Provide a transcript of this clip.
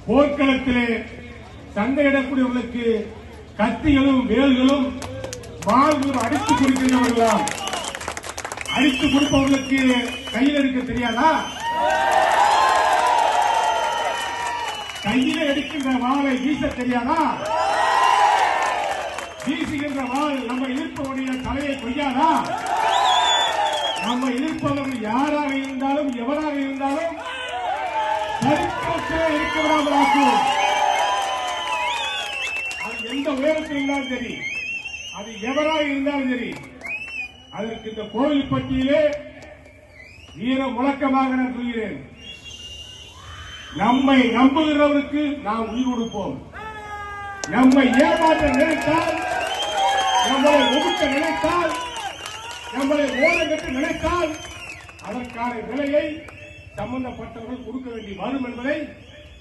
போர்க்களத்திலே சண்டையிடக்கூடியவர்களுக்கு கத்திகளும் வேல்களும் வாழ்களும் அடித்துக் கொடுக்கிறவர்களாம். அடித்துக் கொடுப்பவர்களுக்கு கையில் எடுக்க தெரியாதா? கையில எடுக்கின்ற வாளை வீச தெரியாதா? வீசுகின்ற வாள் நம்ம எதிர்ப்பவருடைய தலையை கொய்யாதா? நம்ம எதிர்ப்பவர்கள் யாராக இருந்தாலும் எவராக இருந்தாலும் சரித்திரத்திலே இருக்க விடாமல் ஆக்குவோம். அது எந்த உயரத்தில் இருந்தாலும் சரி, அது எவராக இருந்தாலும் சரி, அதற்கு இந்த கோவில் பட்டியலே வீர முழக்கமாக நான் சொல்கிறேன். நம்மை நம்புகிறவருக்கு நாம் உயிர் கொடுப்போம். நம்மை ஏமாற்ற நினைத்தால், நம்மளை ஒதுக்க நினைத்தால், நம்மளை ஓரங்கட்டு நினைத்தால் அதற்கான விலையை சம்பந்தப்பட்டவர்கள் கொடுக்க வேண்டி வரும் என்பதை